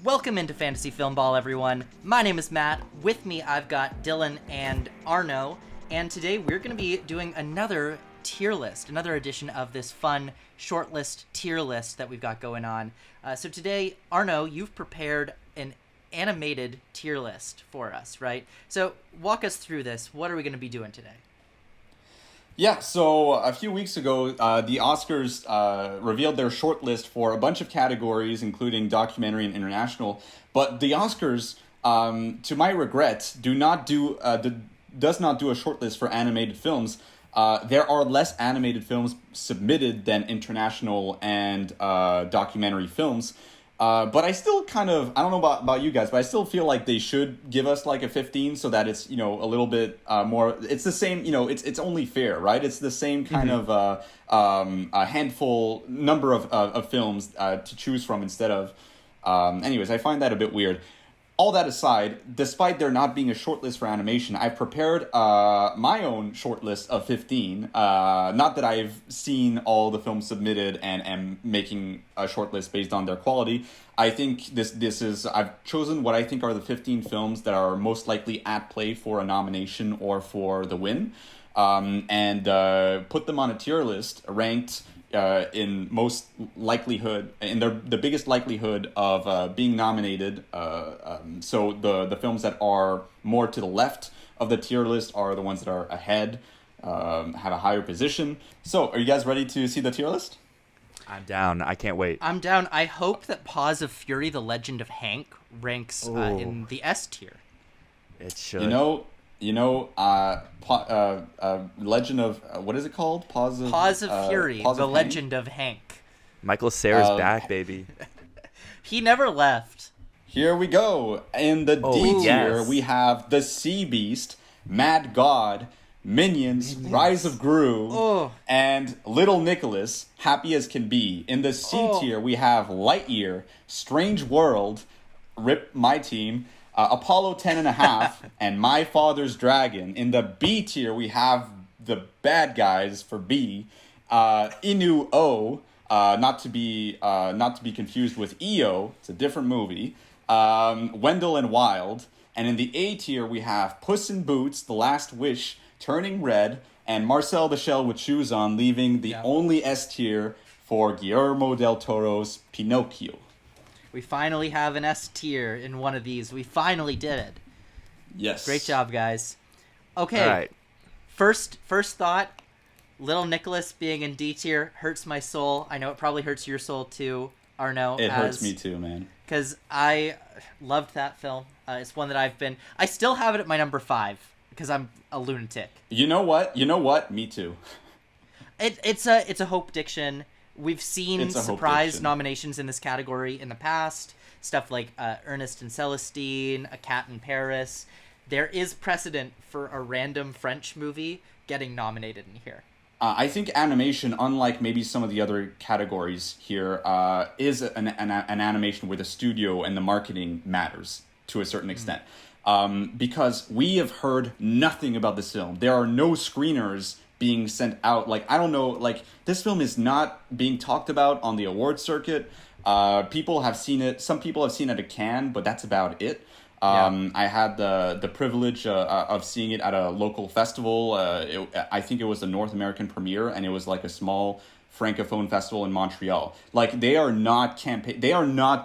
Welcome into Fantasy Filmball, everyone. My name is Matt. With me, I've got Dylan and Arno, and today we're going to be doing another tier list, another edition of this fun shortlist tier list that we've got going on. So today, Arno, you've prepared an animated tier list for us, right? So walk us through this. What are we going to be doing today? Yeah, so a few weeks ago, the Oscars revealed their shortlist for a bunch of categories, including documentary and international. But the Oscars, to my regret, does not do a shortlist for animated films. There are less animated films submitted than international and documentary films. But I still I don't know about you guys, but I still feel like they should give us like a 15 so that it's, a little bit more, it's the same, it's only fair, right? It's the same kind of a handful number of films to choose from instead of, anyways, I find that a bit weird. All that aside, despite there not being a shortlist for animation, I've prepared my own shortlist of 15. Not that I've seen all the films submitted and am making a shortlist based on their quality. I think this is I've chosen what I think are the 15 films that are most likely at play for a nomination or for the win, and put them on a tier list ranked in most likelihood, in the biggest likelihood of being nominated. So the films that are more to the left of the tier list are the ones that are ahead, have a higher position. So are you guys ready to see the tier list? I'm down. I can't wait. I'm down. I hope that Paws of Fury, The Legend of Hank ranks in the S tier. It should. Legend of what is it called? Paws of Fury, The Legend of Hank. Michael Cera's back, baby. He never left. Here we go. In the D tier, we have The Sea Beast, Mad God, Minions, Rise of Gru, and Little Nicholas, Happy as Can Be. In the C tier, we have Lightyear, Strange World, Rip My Team, Apollo 10.5, and My Father's Dragon. In the B tier, we have the bad guys for B, Inu O, not to be confused with EO. It's a different movie. Wendell and Wild. And in the A tier, we have Puss in Boots, The Last Wish, Turning Red, and Marcel the Shell with Shoes On, leaving the only S tier for Guillermo del Toro's Pinocchio. We finally have an S tier in one of these. We finally did it. Yes. Great job, guys. Okay. All right. First thought, Little Nicholas being in D tier hurts my soul. I know it probably hurts your soul too, Arno. It hurts me too, man. Because I loved that film. It's one that I still have it at my number 5 because I'm a lunatic. You know what? Me too. It's a Hope Diction. We've seen surprise nominations in this category in the past. Stuff like Ernest and Celestine, A Cat in Paris. There is precedent for a random French movie getting nominated in here. I think animation, unlike maybe some of the other categories here, is an animation where the studio and the marketing matters to a certain extent. Because we have heard nothing about this film. There are no screeners being sent out. Like, I don't know, like, this film is not being talked about on the award circuit. People have seen it. Some people have seen it at Cannes, but that's about it. I had the privilege of seeing it at a local festival. I think it was the North American premiere, and it was like a small francophone festival in Montreal. Like, they are not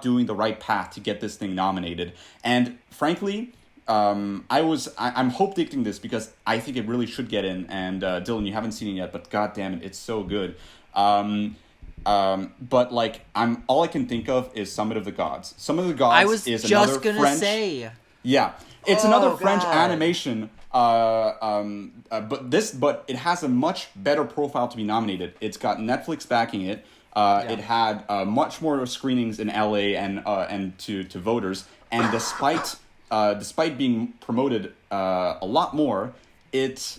doing the right path to get this thing nominated. And frankly, I'm hope dicting this because I think it really should get in. And Dylan, you haven't seen it yet, but god damn it, it's so good. But like, all I can think of is Summit of the Gods. Summit of the Gods is another French. Yeah, it's another French animation. But it has a much better profile to be nominated. It's got Netflix backing it. It had much more screenings in LA and to voters. And despite being promoted a lot more, it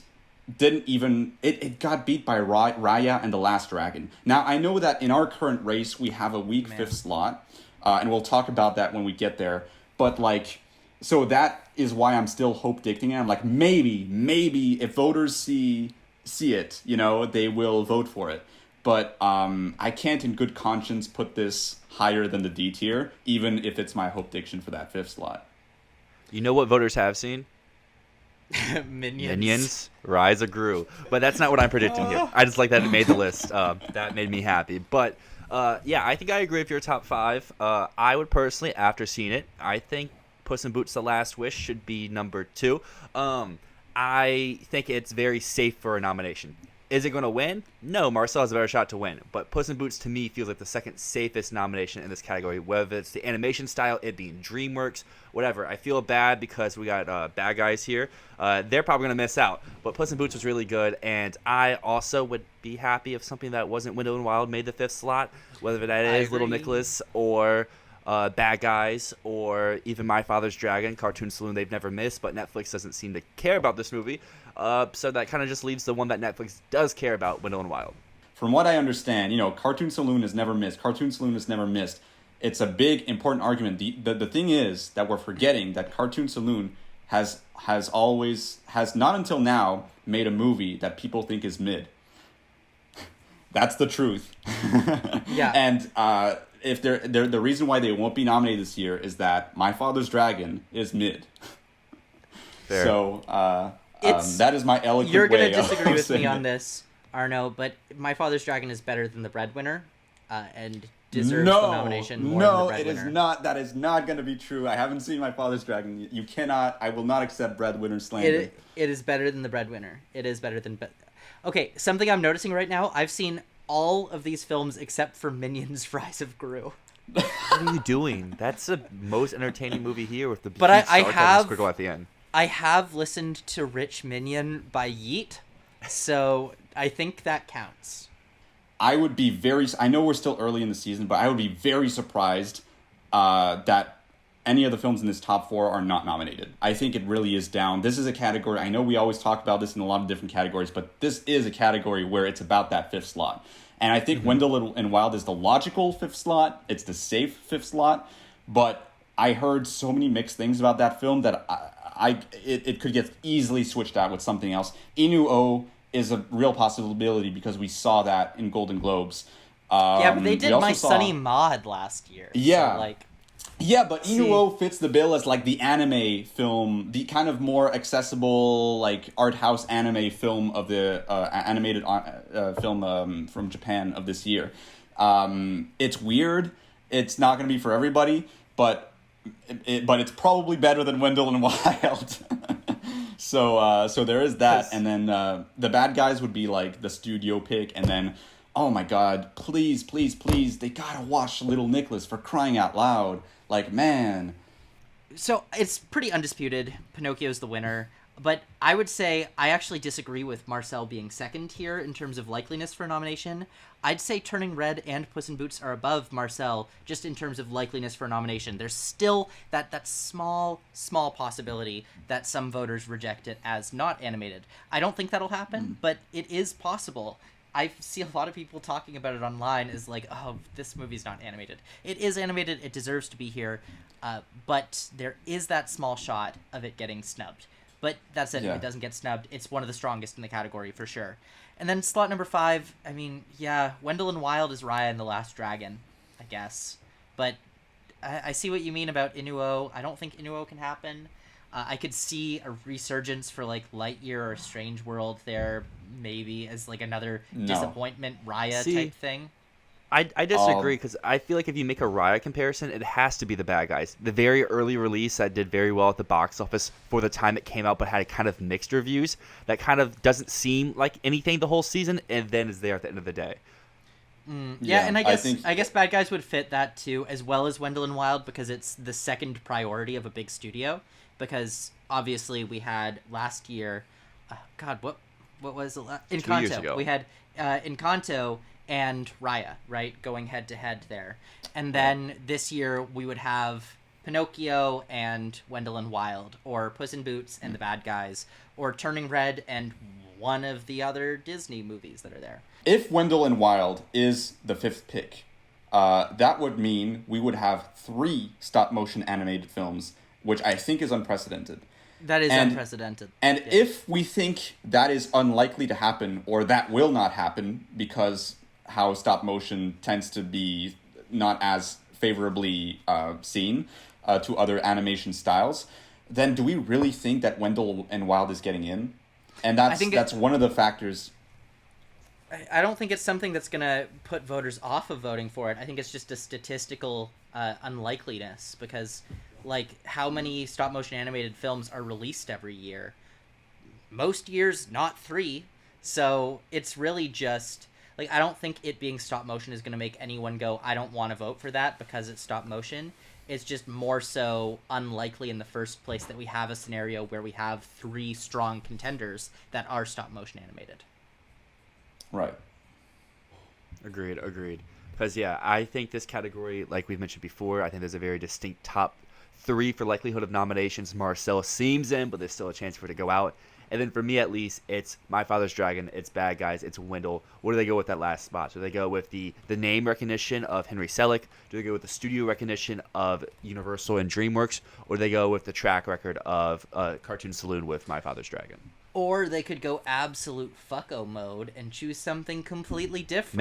got beat by Raya and the Last Dragon. Now, I know that in our current race, we have a weak fifth slot, and we'll talk about that when we get there. But, like, so that is why I'm still hope dicting it. I'm like, maybe if voters see it, they will vote for it. but I can't in good conscience put this higher than the D tier, even if it's my hope diction for that 5th slot. You know what voters have seen? Minions. Rise of Gru. But that's not what I'm predicting here. I just like that it made the list. That made me happy. But yeah, I think I agree with your top 5. I would personally, after seeing it, I think Puss in Boots: The Last Wish should be number 2. I think it's very safe for a nomination. Is it going to win? No, Marcel has a better shot to win. But Puss in Boots, to me, feels like the second safest nomination in this category, whether it's the animation style, it being DreamWorks, whatever. I feel bad because we got bad guys here. They're probably going to miss out. But Puss in Boots was really good, and I also would be happy if something that wasn't Window and Wild made the 5th slot, whether that is Little Nicholas or Bad Guys, or even My Father's Dragon, Cartoon Saloon they've never missed, but Netflix doesn't seem to care about this movie. So that kind of just leaves the one that Netflix does care about, Window and Wild. From what I understand, Cartoon Saloon is never missed. Cartoon Saloon is never missed. It's a big, important argument. The thing is that we're forgetting that Cartoon Saloon has not until now made a movie that people think is mid. That's the truth. Yeah. And if the reason why they won't be nominated this year is that My Father's Dragon is mid. Fair. So that is my eloquent You're way going to disagree of with saying me on it. this, Arno, but My Father's Dragon is better than The Breadwinner, and deserves the nomination more than The No, Breadwinner. it is not. That is not going to be true. I haven't seen My Father's Dragon. You cannot. I will not accept Breadwinner slander. It is better than The Breadwinner. It is better than... Okay, something I'm noticing right now, I've seen all of these films except for Minions: Rise of Gru. What are you doing? That's the most entertaining movie here with the But huge I sarcasm have- squiggle at the end. I have listened to Rich Minion by Yeet, so I think that counts. I would be I know we're still early in the season, but I would be very surprised that any of the films in this top 4 are not nominated. I think it really is down. This is a category, I know we always talk about this in a lot of different categories, but this is a category where it's about that 5th slot. And I think Wendell and Wild is the logical 5th slot. It's the safe 5th slot. But I heard so many mixed things about that film that it could get easily switched out with something else. Inu-Oh is a real possibility because we saw that in Golden Globes. Yeah, but they did My Sunny Maud last year. Yeah. So, yeah, but Inu-Oh fits the bill as the anime film, the kind of more accessible art house anime film of the animated film from Japan of this year. It's weird. It's not going to be for everybody, but it's probably better than Wendell and Wild. So there is that, and then the Bad Guys would be the studio pick, and then oh my God, please, they gotta watch Little Nicholas, for crying out loud. Man. So it's pretty undisputed. Pinocchio's the winner. But I would say I actually disagree with Marcel being second here in terms of likeliness for nomination. I'd say Turning Red and Puss in Boots are above Marcel just in terms of likeliness for nomination. There's still that small possibility that some voters reject it as not animated. I don't think that'll happen, but it is possible. I see a lot of people talking about it online as oh, this movie's not animated. It is animated. It deserves to be here. But there is that small shot of it getting snubbed. But that's it. Yeah. It doesn't get snubbed. It's one of the strongest in the category for sure. And then slot number 5, I mean, yeah, Wendell and Wild is Raya and the Last Dragon, I guess. But I see what you mean about Inu-Oh. I don't think Inu-Oh can happen. I could see a resurgence for Lightyear or Strange World there, maybe as another disappointment Raya type thing. I disagree because I feel like if you make a Raya comparison, it has to be the Bad Guys. The very early release that did very well at the box office for the time it came out, but had kind of mixed reviews. That kind of doesn't seem like anything the whole season, and then is there at the end of the day. Yeah, and I guess Bad Guys would fit that too, as well as Wendell and Wild, because it's the second priority of a big studio. Because obviously we had last year, God, what was it? Encanto. 2 years ago. We had Encanto and Raya, right, going head to head there, and then this year we would have Pinocchio and Wendell and Wild, or Puss in Boots and the Bad Guys, or Turning Red and one of the other Disney movies that are there. If Wendell and Wild is the 5th pick, that would mean we would have 3 stop-motion animated films, which I think is unprecedented. That is unprecedented. And if we think that is unlikely to happen, or that will not happen, because how stop motion tends to be not as favorably seen to other animation styles, then do we really think that Wendell and Wild is getting in? And that's one of the factors. I don't think it's something that's going to put voters off of voting for it. I think it's just a statistical unlikeliness, because, like, how many stop-motion animated films are released every year? Most years, not 3. So it's really just, like, I don't think it being stop-motion is going to make anyone go, I don't want to vote for that because it's stop-motion. It's just more so unlikely in the first place that we have a scenario where we have 3 strong contenders that are stop-motion animated. Right. Agreed. Because, yeah, I think this category, like we've mentioned before, I think there's a very distinct top 3 for likelihood of nominations. Marcel seems in, but there's still a chance for it to go out. And then for me, at least, it's My Father's Dragon, it's Bad Guys, it's Wendell. Where do they go with that last spot? Do they go with the name recognition of Henry Selick? Do they go with the studio recognition of Universal and DreamWorks? Or do they go with the track record of Cartoon Saloon with My Father's Dragon? Or they could go absolute fucko mode and choose something completely different.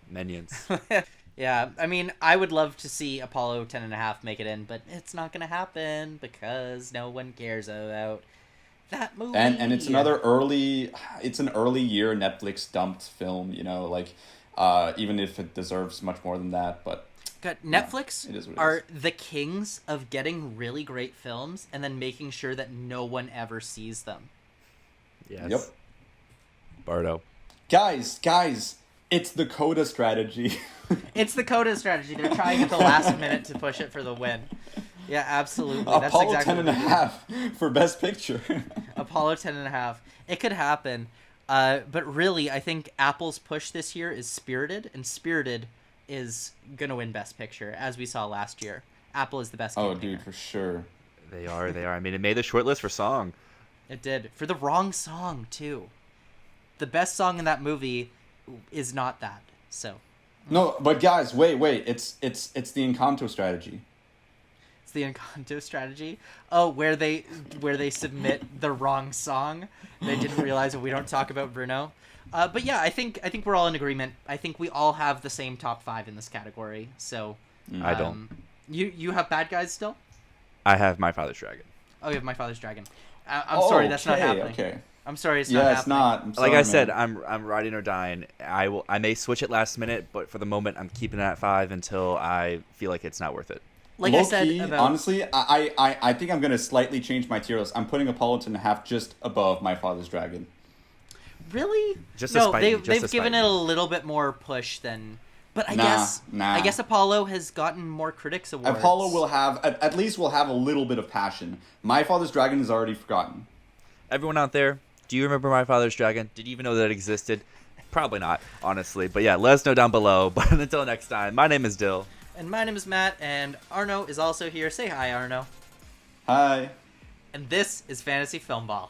Minions. Yeah, I mean, I would love to see Apollo 10.5 make it in, but it's not going to happen because no one cares about that movie. And it's an early year Netflix dumped film, you know, like, even if it deserves much more than that, but... God, Netflix it is what it are is. the kings of getting really great films and then making sure that no one ever sees them. Yes. Yep. Bardo. Guys, it's the Coda strategy. It's the Coda strategy. They're trying at the last minute to push it for the win. Yeah, absolutely. That's Apollo exactly 10.5 for Best Picture. Apollo 10.5. It could happen. But really, I think Apple's push this year is Spirited, and Spirited is going to win Best Picture, as we saw last year. Apple is the best campaigner. Dude, for sure. They are. I mean, it made the shortlist for song. It did. For the wrong song, too. The best song in that movie is not that, so... No, but guys, wait. It's the Encanto strategy. It's the Encanto strategy. Oh, where they submit the wrong song. They didn't realize that we don't talk about Bruno. But yeah, I think we're all in agreement. I think we all have the same top 5 in this category. So I don't. You have Bad Guys still? I have My Father's Dragon. Oh, you have My Father's Dragon. I'm sorry, that's not happening. Okay. I'm sorry, it's not happening. It's not. I'm sorry, Like I said, man. I'm riding or dying. I may switch it last minute, but for the moment, I'm keeping it at 5 until I feel like it's not worth it. Like Low I said, key, honestly, I think I'm gonna slightly change my tier list. I'm putting Apollo 10.5 just above My Father's Dragon. Really? Just no, to spite you, they've given it a little bit more push than. But I guess Apollo has gotten more critics awards. Apollo will have at least will have a little bit of passion. My Father's Dragon is already forgotten. Everyone out there, do you remember My Father's Dragon? Did you even know that it existed? Probably not, honestly. But yeah, let us know down below. But until next time, my name is Dyl. And my name is Matt, and Arno is also here. Say hi, Arno. Hi. And this is Fantasy Filmball.